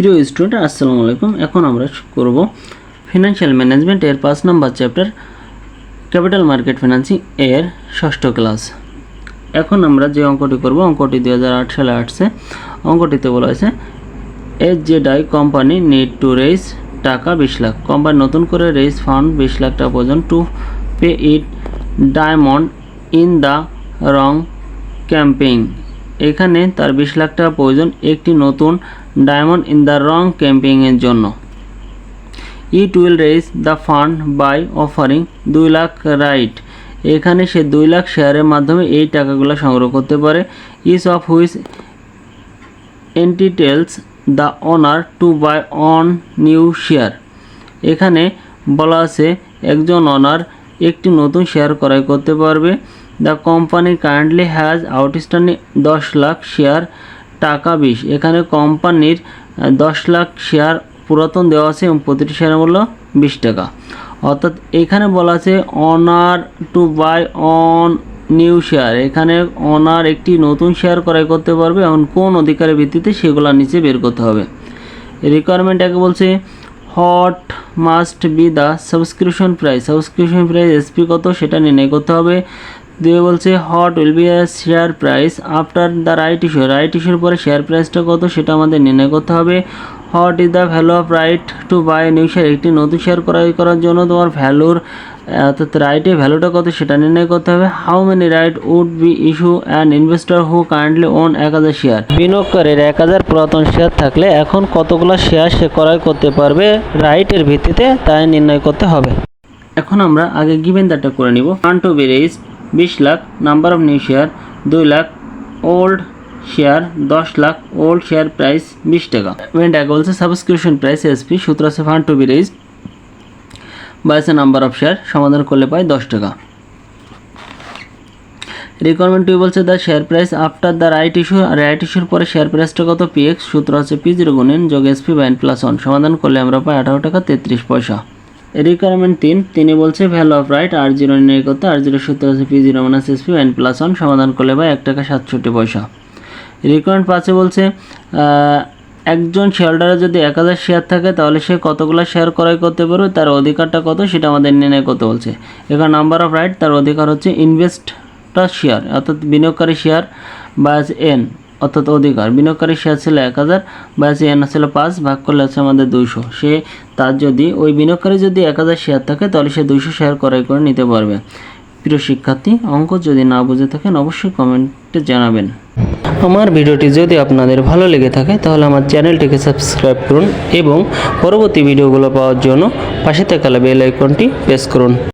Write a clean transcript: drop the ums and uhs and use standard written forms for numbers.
প্রিয় স্টুডেন্ট আসসালামু আলাইকুম। এখন আমরা করব ফিনান্সিয়াল ম্যানেজমেন্ট এর 5 নম্বর চ্যাপ্টার ক্যাপিটাল মার্কেট ফিনান্সিং এর 6ষ্ঠ ক্লাস। এখন আমরা যে অঙ্কটি করব, অঙ্কটি 2008 সালে আসছে। অঙ্কটিতে বলা হয়েছে এসজেডআই কোম্পানি নিড টু রেজ টাকা 20 লাখ। কোম্পানি নতুন করে রেজ ফান্ড 20 লাখ টাকা প্রয়োজন to pay it diamond in the wrong campaign. এখানে তার 20 লাখ টাকা প্রয়োজন একটি নতুন ডায়মন্ড ইন দ্য রং ক্যাম্পেইনের জন্য। It will raise the fund by offering 2 lakh right. এখানে সে 2 লাখ শেয়ারের মাধ্যমে এই টাকাগুলো সংগ্রহ করতে পারে। Each of which entitles the owner to buy on new share. এখানে বলা আছে একজন ওনার একটি নতুন শেয়ার ক্রয় করতে পারবে। The company currently has outstanding 10 lakh share টাকা 20। এখানে কোম্পানির 10 লাখ শেয়ার পুরাতন দেওয়া আছে এবং প্রতিটি শেয়ারের মূল্য 20 টাকা। অর্থাৎ এখানে বলা আছে owner to buy on new share. এখানে অনার একটি নতুন শেয়ার ক্রয় করতে পারবে এবং কোন অধিকারের ভিত্তিতে সেগুলো নিচে বের করতে হবে। রিকোয়ারমেন্ট একে বলছে what must be the subscription price. Subscription price SP কত সেটা নির্ণয় করতে হবে। দিয়ে বলছে what will be a share price after the right issue. Right ইস্যুর পরে শেয়ার প্রাইসটা কত সেটা আমাদের নির্ণয় করতে হবে। What is the value of right to buy new share. একটি নতুন শেয়ার ক্রয় করার জন্য তোমার ভ্যালুর অর্থাৎ রাইটের ভ্যালুটা কত সেটা নির্ণয় করতে হবে। How many rights would be issue and investor who currently own 1000 share. বিনিয়োগকারীর 1000 পুরাতন শেয়ার থাকলে এখন কতগুলো শেয়ার সে ক্রয় করতে পারবে রাইটের ভিত্তিতে তাই নির্ণয় করতে হবে। এখন আমরা আগে গিভেন দ্যাটটা করে নিব। Fund to be raised 20 lakh, number of new share 2 lakh, old share 10 lakh, old share price 20 টাকা। পেমেন্ট আগে বলছে সাবস্ক্রিপশন প্রাইস এসপি, সূত্র আছে fund to be raised by number of share, সমাধান করলে পাই 10 টাকা। রিকোয়ারমেন্ট টু বলছে the share price after the right issue. Right ইস্যুর পরে শেয়ার প্রাইসটা কত পিএক্স, সূত্র আছে P0 গুণন যোগ এসপি বাই N+1, সমাধান করলে আমরা পাই 18 টাকা 33 পয়সা। রিকোয়ারমেন্ট 3 তিনি বলছে ভ্যালু অফ রাইট R0 নির্ণয় করতে। R0 সূত্র আছে P0 minus SP by N+1, সমাধান করলে পাই 1 টাকা 67 পয়সা। রিকোয়ারমেন্ট 5 বলছে একজন শেয়ারহোল্ডারের যদি 1000 শেয়ার থাকে তাহলে সে কতগুলো শেয়ার ক্রয় করতে পারবে, তার অধিকারটা কত সেটা আমাদের নির্ণয় করতে বলছে। এখানে নাম্বার অফ রাইট, তার অধিকার হচ্ছে ইনভেস্টর শেয়ার অর্থাৎ বিনিয়োগকারী শেয়ার বাই এন অর্থাৎ অধিকার। বিনিয়োগকারী শেয়ার ছিল 1000 বাই এন ছিল 5, ভাগ করলে আছে আমাদের 200। সে তার যদি ওই বিনিয়োগকারী যদি 1000 শেয়ার থাকে তাহলে সে 200 শেয়ার ক্রয় করে নিতে পারবে। প্রিয় শিক্ষার্থী, অঙ্ক যদি না বুঝে থাকেন অবশ্যই কমেন্টে জানাবেন। আমার ভিডিওটি যদি আপনাদের ভালো লেগে থাকে তাহলে আমার চ্যানেলটিকে সাবস্ক্রাইব করুন এবং পরবর্তী ভিডিওগুলো পাওয়ার জন্য পাশে থাকা বেল আইকনটি প্রেস করুন।